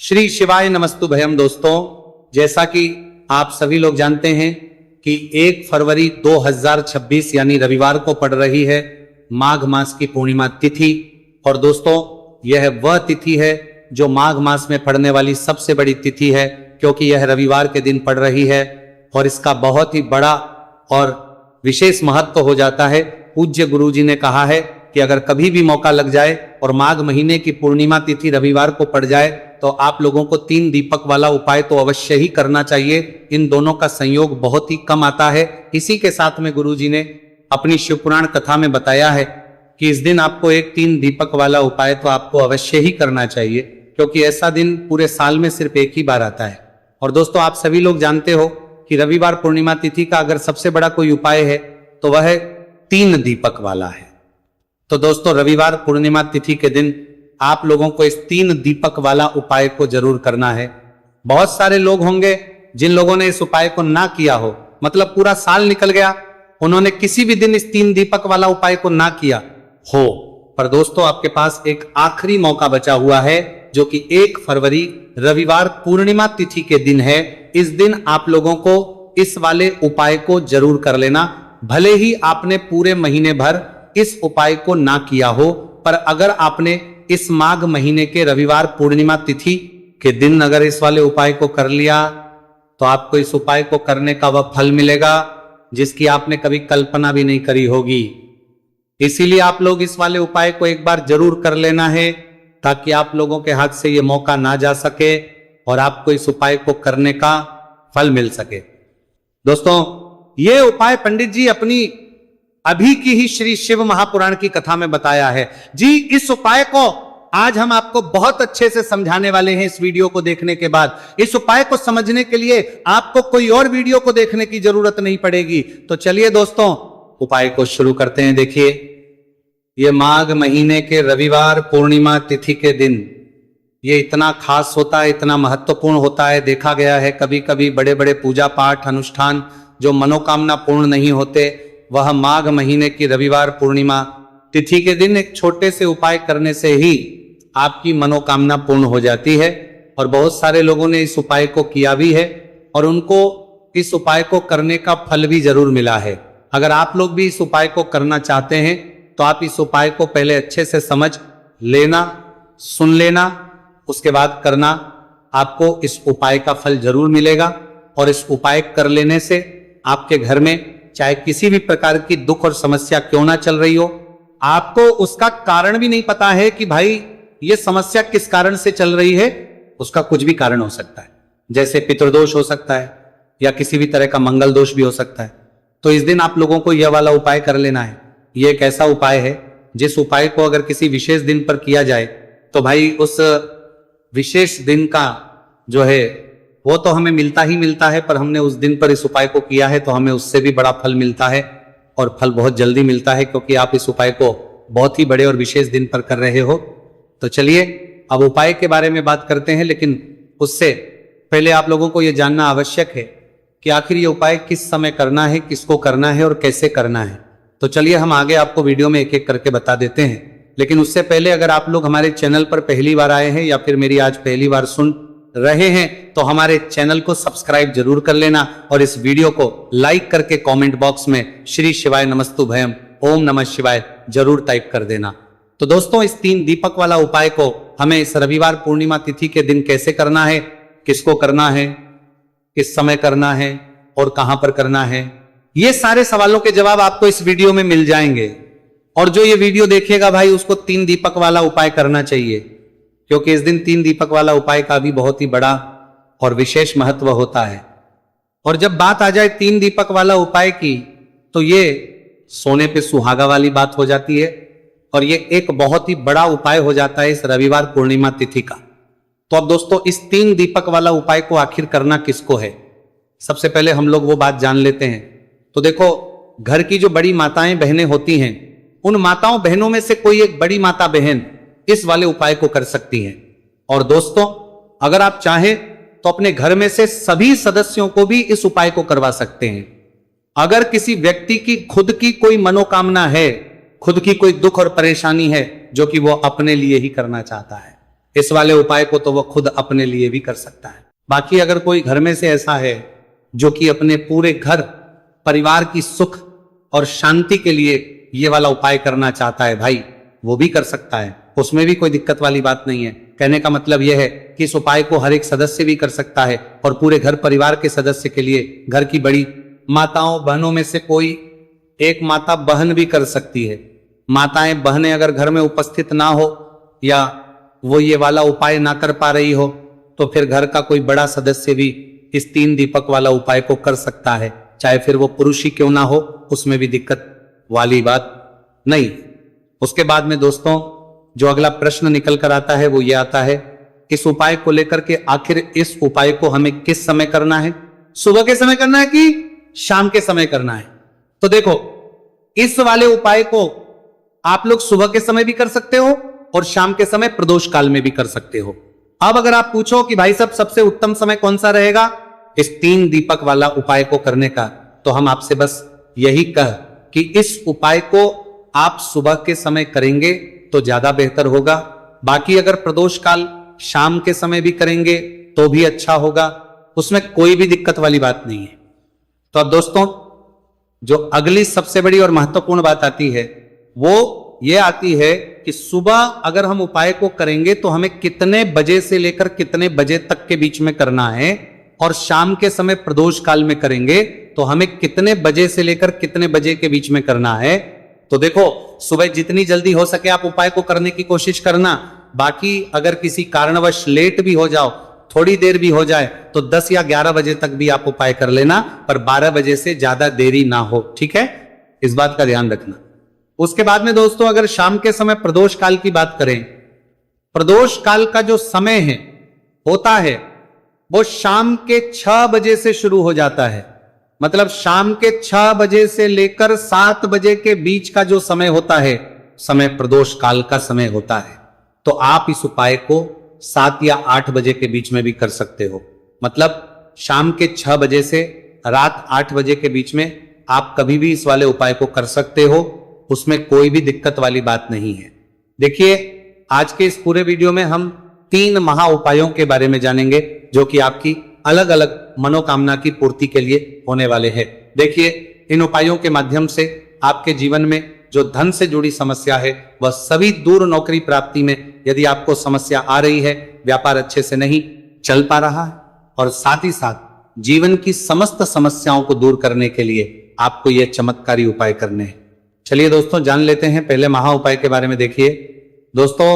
श्री शिवाय नमस्तुभयम। दोस्तों, जैसा कि आप सभी लोग जानते हैं कि 1 फरवरी 2026 यानी रविवार को पड़ रही है माघ मास की पूर्णिमा तिथि। और दोस्तों, यह वह तिथि है जो माघ मास में पड़ने वाली सबसे बड़ी तिथि है, क्योंकि यह रविवार के दिन पड़ रही है और इसका बहुत ही बड़ा और विशेष महत्व हो जाता है। पूज्य गुरुजी ने कहा है कि अगर कभी भी मौका लग जाए और माघ महीने की पूर्णिमा तिथि रविवार को पड़ जाए तो आप लोगों को 3 दीपक वाला उपाय तो अवश्य ही करना चाहिए। इन दोनों का संयोग बहुत ही कम आता है। इसी के साथ में गुरुजी ने अपनी शिव पुराण कथा में बताया है कि इस दिन आपको एक 3 दीपक वाला उपाय तो आपको अवश्य ही करना चाहिए, क्योंकि ऐसा दिन पूरे साल में सिर्फ एक ही बार आता है। और दोस्तों, आप सभी लोग जानते हो कि रविवार पूर्णिमा तिथि का अगर सबसे बड़ा कोई उपाय है तो वह 3 दीपक वाला है। तो दोस्तों, रविवार पूर्णिमा तिथि के दिन आप लोगों को इस 3 दीपक वाला उपाय को जरूर करना है। बहुत सारे लोग होंगे जिन लोगों ने इस उपाय को ना किया हो, मतलब पूरा साल निकल गया, उन्होंने किसी भी दिन इस 3 दीपक वाला उपाय को ना किया हो। पर दोस्तों, आपके पास एक आखिरी मौका बचा हुआ है, जो कि 1 फरवरी रविवार पूर्णिमा तिथि के दिन है। इस दिन आप लोगों को इस वाले उपाय को जरूर कर लेना। भले ही आपने पूरे महीने भर इस उपाय को ना किया हो, पर अगर आपने इस माघ महीने के रविवार पूर्णिमा तिथि के दिन अगर इस वाले उपाय को कर लिया तो आपको इस उपाय को करने का वह फल मिलेगा जिसकी आपने कभी कल्पना भी नहीं करी होगी। इसीलिए आप लोग इस वाले उपाय को एक बार जरूर कर लेना है, ताकि आप लोगों के हाथ से यह मौका ना जा सके और आपको इस उपाय को करने का फल मिल सके। दोस्तों, ये उपाय पंडित जी अपनी अभी की ही श्री शिव महापुराण की कथा में बताया है जी। इस उपाय को आज हम आपको बहुत अच्छे से समझाने वाले हैं। इस वीडियो को देखने के बाद इस उपाय को समझने के लिए आपको कोई और वीडियो को देखने की जरूरत नहीं पड़ेगी। तो चलिए दोस्तों, उपाय को शुरू करते हैं। देखिए, ये माघ महीने के रविवार पूर्णिमा तिथि के दिन ये इतना खास होता है, इतना महत्वपूर्ण होता है। देखा गया है कभी कभी बड़े बड़े पूजा पाठ अनुष्ठान जो मनोकामना पूर्ण नहीं होते, वह माघ महीने की रविवार पूर्णिमा तिथि के दिन एक छोटे से उपाय करने से ही आपकी मनोकामना पूर्ण हो जाती है। और बहुत सारे लोगों ने इस उपाय को किया भी है और उनको इस उपाय को करने का फल भी जरूर मिला है। अगर आप लोग भी इस उपाय को करना चाहते हैं तो आप इस उपाय को पहले अच्छे से समझ लेना, सुन लेना, उसके बाद करना। आपको इस उपाय का फल जरूर मिलेगा। और इस उपाय कर लेने से आपके घर में चाहे किसी भी प्रकार की दुख और समस्या क्यों ना चल रही हो, आपको उसका कारण भी नहीं पता है कि भाई ये समस्या किस कारण से चल रही है, उसका कुछ भी कारण हो सकता है। जैसे पितृदोष हो सकता है या किसी भी तरह का मंगल दोष भी हो सकता है। तो इस दिन आप लोगों को यह वाला उपाय कर लेना है। यह एक ऐसा उपाय है जिस उपाय को अगर किसी विशेष दिन पर किया जाए तो भाई उस विशेष दिन का जो है वो तो हमें मिलता ही मिलता है, पर हमने उस दिन पर इस उपाय को किया है तो हमें उससे भी बड़ा फल मिलता है। और फल बहुत जल्दी मिलता है, क्योंकि आप इस उपाय को बहुत ही बड़े और विशेष दिन पर कर रहे हो। तो चलिए अब उपाय के बारे में बात करते हैं, लेकिन उससे पहले आप लोगों को यह जानना आवश्यक है कि आखिर ये उपाय किस समय करना है, किसको करना है और कैसे करना है। तो चलिए हम आगे आपको वीडियो में एक एक करके बता देते हैं। लेकिन उससे पहले अगर आप लोग हमारे चैनल पर पहली बार आए हैं या फिर मेरी आज पहली बार सुन रहे हैं तो हमारे चैनल को सब्सक्राइब जरूर कर लेना और इस वीडियो को लाइक करके कमेंट बॉक्स में श्री शिवाय नमस्तुभयम ओम नमः शिवाय जरूर टाइप कर देना। तो दोस्तों, इस 3 दीपक वाला उपाय को हमें इस रविवार पूर्णिमा तिथि के दिन कैसे करना है, किसको करना है, किस समय करना है और कहां पर करना है, ये सारे सवालों के जवाब आपको इस वीडियो में मिल जाएंगे। और जो ये वीडियो देखेगा भाई, उसको 3 दीपक वाला उपाय करना चाहिए, क्योंकि इस दिन 3 दीपक वाला उपाय का भी बहुत ही बड़ा और विशेष महत्व होता है। और जब बात आ जाए 3 दीपक वाला उपाय की, तो ये सोने पे सुहागा वाली बात हो जाती है और ये एक बहुत ही बड़ा उपाय हो जाता है इस रविवार पूर्णिमा तिथि का। तो अब दोस्तों, इस 3 दीपक वाला उपाय को आखिर करना किसको है, सबसे पहले हम लोग वो बात जान लेते हैं। तो देखो, घर की जो बड़ी माताएं बहनें होती हैं, उन माताओं बहनों में से कोई एक बड़ी माता बहन इस वाले उपाय को कर सकती हैं। और दोस्तों, अगर आप चाहें तो अपने घर में से सभी सदस्यों को भी इस उपाय को करवा सकते हैं। अगर किसी व्यक्ति की खुद की कोई मनोकामना है, खुद की कोई दुख और परेशानी है जो कि वो अपने लिए ही करना चाहता है, इस वाले उपाय को तो वह खुद अपने लिए भी कर सकता है। बाकी अगर कोई घर में से ऐसा है जो कि अपने पूरे घर परिवार की सुख और शांति के लिए ये वाला उपाय करना चाहता है भाई, वो भी कर सकता है, उसमें भी कोई दिक्कत वाली बात नहीं है। कहने का मतलब यह है कि इस उपाय को हर एक सदस्य भी कर सकता है और पूरे घर परिवार के सदस्य के लिए घर की बड़ी माताओं बहनों में से कोई एक माता बहन भी कर सकती है। माताएं बहनें अगर घर में उपस्थित ना हो या वो ये वाला उपाय ना कर पा रही हो तो फिर घर का कोई बड़ा सदस्य भी इस 3 दीपक वाला उपाय को कर सकता है, चाहे फिर वो पुरुष ही क्यों ना हो, उसमें भी दिक्कत वाली बात नहीं। उसके बाद में दोस्तों जो अगला प्रश्न निकल कर आता है वो ये आता है, इस उपाय को लेकर के आखिर इस उपाय को हमें किस समय करना है, सुबह के समय करना है कि शाम के समय करना है? तो देखो, इस वाले उपाय को आप लोग सुबह के समय भी कर सकते हो और शाम के समय प्रदोष काल में भी कर सकते हो। अब अगर आप पूछो कि भाई साहब सबसे उत्तम समय कौन सा रहेगा इस 3 दीपक वाला उपाय को करने का, तो हम आपसे बस यही कह कि इस उपाय को आप सुबह के समय करेंगे तो ज्यादा बेहतर होगा। बाकी अगर प्रदोष काल शाम के समय भी करेंगे तो भी अच्छा होगा, उसमें कोई भी दिक्कत वाली बात नहीं है। तो अब दोस्तों जो अगली सबसे बड़ी और महत्वपूर्ण बात आती है वो ये आती है कि सुबह अगर हम उपाय को करेंगे तो हमें कितने बजे से लेकर कितने बजे तक के बीच में करना है, और शाम के समय प्रदोष काल में करेंगे तो हमें कितने बजे से लेकर कितने बजे के बीच में करना है। तो देखो, सुबह जितनी जल्दी हो सके आप उपाय को करने की कोशिश करना। बाकी अगर किसी कारणवश लेट भी हो जाओ, थोड़ी देर भी हो जाए, तो 10 या 11 बजे तक भी आप उपाय कर लेना, पर 12 बजे से ज्यादा देरी ना हो, ठीक है? इस बात का ध्यान रखना। उसके बाद में दोस्तों अगर शाम के समय प्रदोष काल की बात करें, प्रदोष काल का जो समय है होता है वो शाम के 6 बजे से शुरू हो जाता है। मतलब शाम के 6 बजे से लेकर 7 बजे के बीच का जो समय होता है, समय प्रदोष काल का समय होता है। तो आप इस उपाय को 7 या 8 बजे के बीच में भी कर सकते हो। मतलब शाम के 6 बजे से रात 8 बजे के बीच में आप कभी भी इस वाले उपाय को कर सकते हो, उसमें कोई भी दिक्कत वाली बात नहीं है। देखिए, आज के इस पूरे वीडियो में हम 3 महा उपायों के बारे में जानेंगे जो कि आपकी अलग अलग मनोकामना की पूर्ति के लिए होने वाले हैं। देखिए, इन उपायों के माध्यम से आपके जीवन में जो धन से जुड़ी समस्या है वह सभी दूर, नौकरी प्राप्ति में यदि आपको समस्या आ रही है, व्यापार अच्छे से नहीं चल पा रहा है, और साथ ही साथ जीवन की समस्त समस्याओं को दूर करने के लिए आपको यह चमत्कारी उपाय करने हैं। चलिए दोस्तों जान लेते हैं पहले महा उपाय के बारे में। देखिए दोस्तों,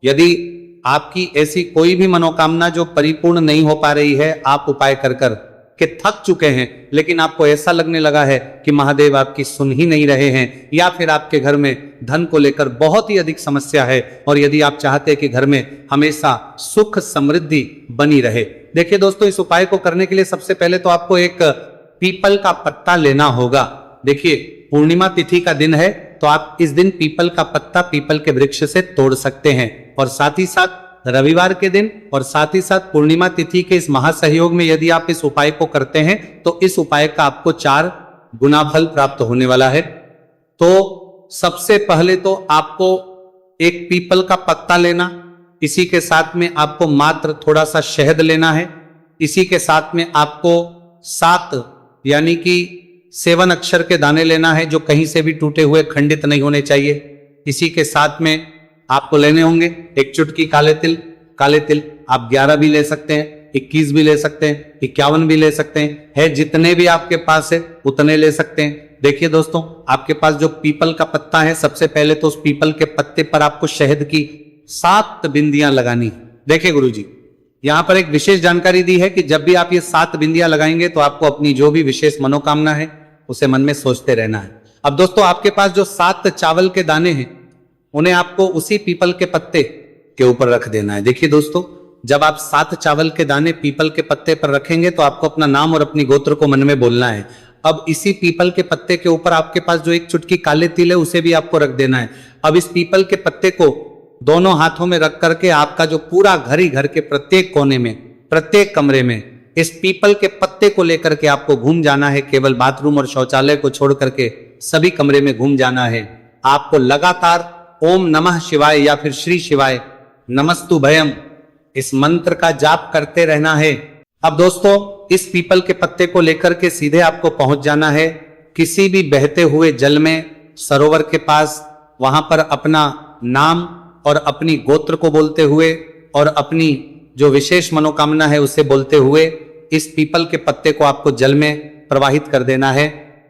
यदि आपकी ऐसी कोई भी मनोकामना जो परिपूर्ण नहीं हो पा रही है, आप उपाय कर कर के थक चुके हैं, लेकिन आपको ऐसा लगने लगा है कि महादेव आपकी सुन ही नहीं रहे हैं, या फिर आपके घर में धन को लेकर बहुत ही अधिक समस्या है, और यदि आप चाहते हैं कि घर में हमेशा सुख समृद्धि बनी रहे। देखिए दोस्तों, इस उपाय को करने के लिए सबसे पहले तो आपको एक पीपल का पत्ता लेना होगा। देखिए, पूर्णिमा तिथि का दिन है तो आप इस दिन पीपल का पत्ता पीपल के वृक्ष से तोड़ सकते हैं, और साथ ही साथ रविवार के दिन और साथ ही साथ पूर्णिमा तिथि के इस महासहयोग में यदि आप इस उपाय को करते हैं तो इस उपाय का आपको 4 गुना फल प्राप्त होने वाला है। तो सबसे पहले तो आपको एक पीपल का पत्ता लेना, इसी के साथ में आपको मात्र थोड़ा सा शहद लेना है, इसी के साथ में आपको 7 यानी कि 7 अक्षर के दाने लेना है जो कहीं से भी टूटे हुए खंडित नहीं होने चाहिए। इसी के साथ में आपको लेने होंगे एक चुटकी काले तिल। काले तिल आप 11 भी ले सकते हैं, 21 भी ले सकते हैं, 51 भी ले सकते हैं, है जितने भी आपके पास है उतने ले सकते हैं। देखिए दोस्तों, आपके पास जो पीपल का पत्ता है, सबसे पहले तो उस पीपल के पत्ते पर आपको शहद की 7 बिंदियां लगानी। देखिए गुरुजी, यहां पर एक विशेष जानकारी दी है कि जब भी आप ये 7 बिंदियां लगाएंगे तो आपको अपनी जो भी विशेष मनोकामना है उसे मन में सोचते रहना है। अब दोस्तों, आपके पास जो 7 चावल के दाने हैं उन्हें आपको उसी पीपल के पत्ते के ऊपर रख देना है। देखिए दोस्तों, जब आप 7 चावल के दाने पीपल के पत्ते पर रखेंगे तो आपको अपना नाम और अपनी गोत्र को मन में बोलना है। अब इसी पीपल के पत्ते के ऊपर आपके पास जो एक चुटकी काले तिल है उसे भी आपको रख देना है। अब इस पीपल के पत्ते को दोनों हाथों में रख करके आपका जो पूरा घर ही घर के प्रत्येक कोने में, प्रत्येक कमरे में इस पीपल के पत्ते को लेकर के आपको घूम जाना है। केवल बाथरूम और शौचालय को छोड़ करके सभी कमरे में घूम जाना है। आपको लगातार ओम नमः शिवाय या फिर श्री शिवाय नमस्तु भयम, इस मंत्र का जाप करते रहना है। अब दोस्तों इस पीपल के पत्ते को लेकर के सीधे आपको पहुंच जाना है किसी भी बहते हुए जल में, सरोवर के पास। वहां पर अपना नाम और अपनी गोत्र को बोलते हुए और अपनी जो विशेष मनोकामना है उसे बोलते हुए इस पीपल के पत्ते को आपको जल में प्रवाहित कर देना है।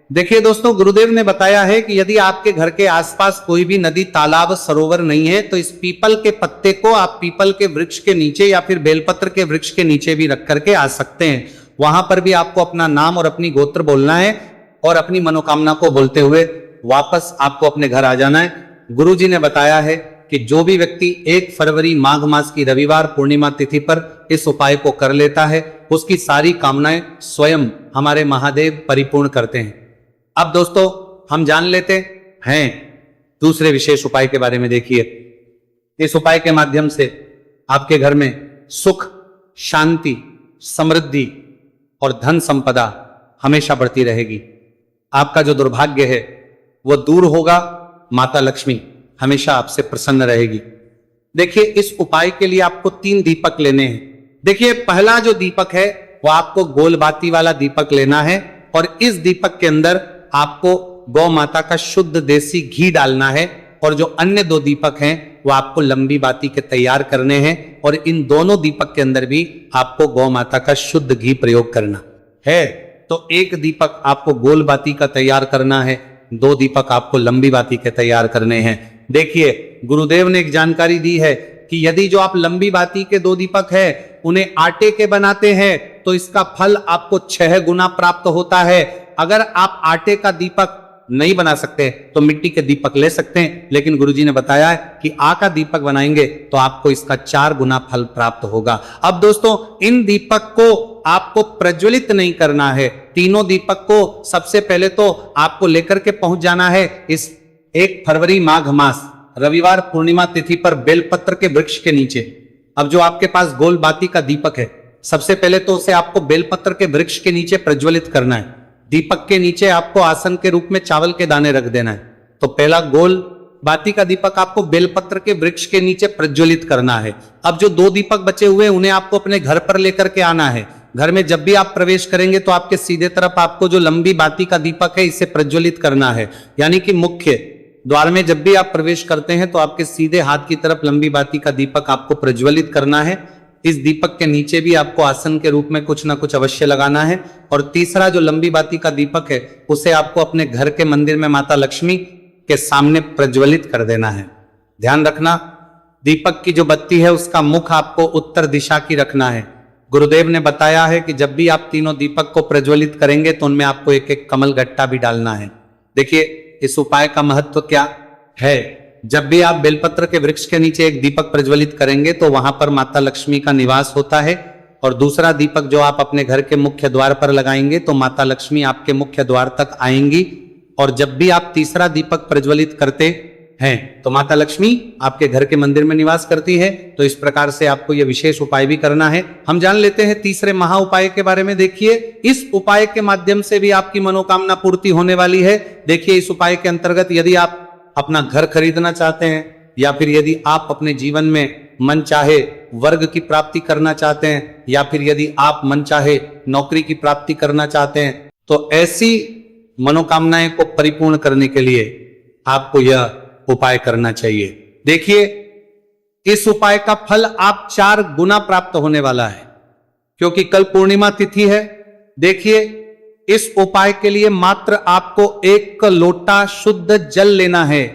देखिए दोस्तों, गुरुदेव ने बताया है कि यदि आपके घर के आसपास कोई भी नदी, तालाब, सरोवर नहीं है तो इस पीपल के पत्ते को आप पीपल के वृक्ष के नीचे या फिर बेलपत्र के वृक्ष के नीचे भी रख करके आ सकते हैं। वहां पर भी आपको अपना नाम और अपनी गोत्र बोलना है और अपनी मनोकामना को बोलते हुए वापस आपको अपने घर आ जाना है। गुरु जी ने बताया है कि जो भी व्यक्ति 1 फरवरी माघ मास की रविवार पूर्णिमा तिथि पर इस उपाय को कर लेता है उसकी सारी कामनाएं स्वयं हमारे महादेव परिपूर्ण करते हैं। अब दोस्तों हम जान लेते हैं दूसरे विशेष उपाय के बारे में। देखिए, इस उपाय के माध्यम से आपके घर में सुख, शांति, समृद्धि और धन संपदा हमेशा बढ़ती रहेगी। आपका जो दुर्भाग्य है वो दूर होगा। माता लक्ष्मी हमेशा आपसे प्रसन्न रहेगी। देखिए, इस उपाय के लिए आपको 3 दीपक लेने हैं। देखिए, पहला जो दीपक है वो आपको गोल बाती वाला दीपक लेना है और इस दीपक के अंदर आपको गौ माता का शुद्ध देसी घी डालना है और जो अन्य 2 दीपक हैं वो आपको लंबी बाती के तैयार करने हैं और इन दोनों दीपक के अंदर भी आपको गौ माता का शुद्ध घी प्रयोग करना है। तो 1 दीपक आपको गोल बाती का तैयार करना है, 2 दीपक आपको लंबी बाती के तैयार करने हैं। देखिए, गुरुदेव ने एक जानकारी दी है कि यदि जो आप लंबी बाती के 2 दीपक है उन्हें आटे के बनाते हैं तो इसका फल आपको 6 गुना प्राप्त होता है। अगर आप आटे का दीपक नहीं बना सकते तो मिट्टी के दीपक ले सकते हैं, लेकिन गुरुजी ने बताया है कि आ का दीपक बनाएंगे तो आपको इसका 4 गुना फल प्राप्त होगा। अब दोस्तों इन दीपक को आपको प्रज्वलित नहीं करना है। तीनों दीपक को सबसे पहले तो आपको लेकर के पहुंच जाना है इस 1 फरवरी माघ मास रविवार पूर्णिमा तिथि पर बेलपत्र के वृक्ष के नीचे। अब जो आपके पास गोल बाती का दीपक है, सबसे पहले तो उसे आपको बेलपत्र के वृक्ष के नीचे प्रज्वलित करना है। दीपक के नीचे आपको आसन के रूप में चावल के दाने रख देना है। तो पहला गोल बाती का दीपक आपको बेलपत्र के वृक्ष के नीचे प्रज्वलित करना है। अब जो 2 दीपक बचे हुए उन्हें आपको अपने घर पर लेकर के आना है। घर में जब भी आप प्रवेश करेंगे तो आपके सीधे तरफ आपको जो लंबी बाती का दीपक है इसे प्रज्वलित करना है। यानी कि मुख्य द्वार में जब भी आप प्रवेश करते हैं तो आपके सीधे हाथ की तरफ लंबी बाती का दीपक आपको प्रज्वलित करना है। इस दीपक के नीचे भी आपको आसन के रूप में कुछ ना कुछ अवश्य लगाना है। और तीसरा जो लंबी बाती का दीपक है उसे आपको अपने घर के मंदिर में माता लक्ष्मी के सामने प्रज्वलित कर देना है। ध्यान रखना, दीपक की जो बत्ती है उसका मुख आपको उत्तर दिशा की रखना है। गुरुदेव ने बताया है कि जब भी आप तीनों दीपक को प्रज्वलित करेंगे तो उनमें आपको एक एक कमल गट्टा भी डालना है। देखिए, इस उपाय का महत्व क्या है। जब भी आप बेलपत्र के वृक्ष के नीचे एक दीपक प्रज्वलित करेंगे तो वहां पर माता लक्ष्मी का निवास होता है। और दूसरा दीपक जो आप अपने घर के मुख्य द्वार पर लगाएंगे तो माता लक्ष्मी आपके मुख्य द्वार तक आएंगी। और जब भी आप तीसरा दीपक प्रज्वलित करते हैं तो माता लक्ष्मी आपके घर के मंदिर में निवास करती है। तो इस प्रकार से आपको यह विशेष उपाय भी करना है। हम जान लेते हैं तीसरे महा उपाय के बारे में। देखिए, इस उपाय के माध्यम से भी आपकी मनोकामना पूर्ति होने वाली है। देखिए, इस उपाय के अंतर्गत यदि आप अपना घर खरीदना चाहते हैं या फिर यदि आप अपने जीवन में मन चाहे वर्ग की प्राप्ति करना चाहते हैं या फिर यदि आप मन चाहे नौकरी की प्राप्ति करना चाहते हैं तो ऐसी मनोकामनाएं को परिपूर्ण करने के लिए आपको यह उपाय करना चाहिए। देखिए, इस उपाय का फल आप 4 गुना प्राप्त होने वाला है क्योंकि कल पूर्णिमा तिथि है। देखिए, इस उपाय के लिए मात्र आपको 1 लोटा शुद्ध जल लेना है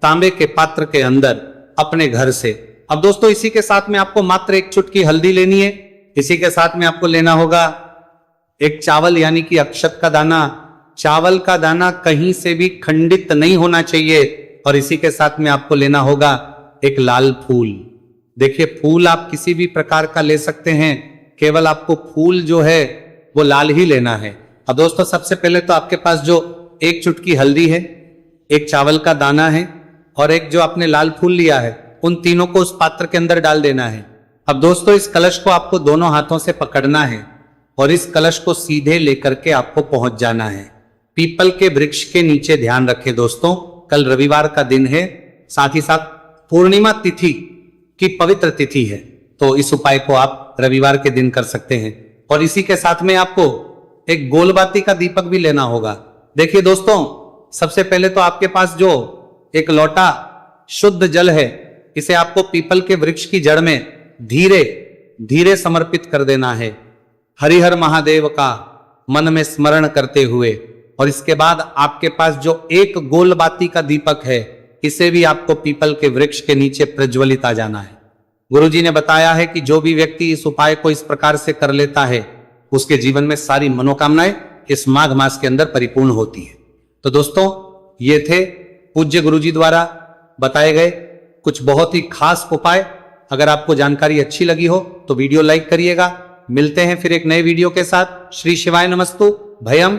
तांबे के पात्र के अंदर अपने घर से। अब दोस्तों इसी के साथ में आपको मात्र 1 चुटकी हल्दी लेनी है। इसी के साथ में आपको लेना होगा 1 चावल यानी कि अक्षत का दाना। चावल का दाना कहीं से भी खंडित नहीं होना चाहिए। और इसी के साथ में आपको लेना होगा 1 लाल फूल। देखिए, फूल आप किसी भी प्रकार का ले सकते हैं, केवल आपको फूल जो है वो लाल ही लेना है। अब दोस्तों सबसे पहले तो आपके पास जो 1 चुटकी हल्दी है, 1 चावल का दाना है और 1 जो आपने लाल फूल लिया है, उन तीनों को उस पात्र के अंदर डाल देना है। अब दोस्तों इस कलश को आपको दोनों हाथों से पकड़ना है और इस कलश को सीधे लेकर के आपको पहुंच जाना है पीपल के वृक्ष के नीचे। ध्यान रखें दोस्तों, कल रविवार का दिन है, साथ ही साथ पूर्णिमा तिथि की पवित्र तिथि है, तो इस उपाय को आप रविवार के दिन कर सकते हैं। और इसी के साथ में आपको एक गोलबाती का दीपक भी लेना होगा। देखिए दोस्तों, सबसे पहले तो आपके पास जो एक लोटा शुद्ध जल है, इसे आपको पीपल के वृक्ष की जड़ में धीरे धीरे समर्पित कर देना है, हरिहर महादेव का मन में स्मरण करते हुए। और इसके बाद आपके पास जो एक गोलबाती का दीपक है, इसे भी आपको पीपल के वृक्ष के नीचे प्रज्वलित आ जाना है। गुरुजी ने बताया है कि जो भी व्यक्ति इस उपाय को इस प्रकार से कर लेता है, उसके जीवन में सारी मनोकामनाएं इस माघ मास के अंदर परिपूर्ण होती है। तो दोस्तों, ये थे पूज्य गुरुजी द्वारा बताए गए कुछ बहुत ही खास उपाय। अगर आपको जानकारी अच्छी लगी हो तो वीडियो लाइक करिएगा। मिलते हैं फिर एक नए वीडियो के साथ। श्री शिवाय नमस्तु। भयम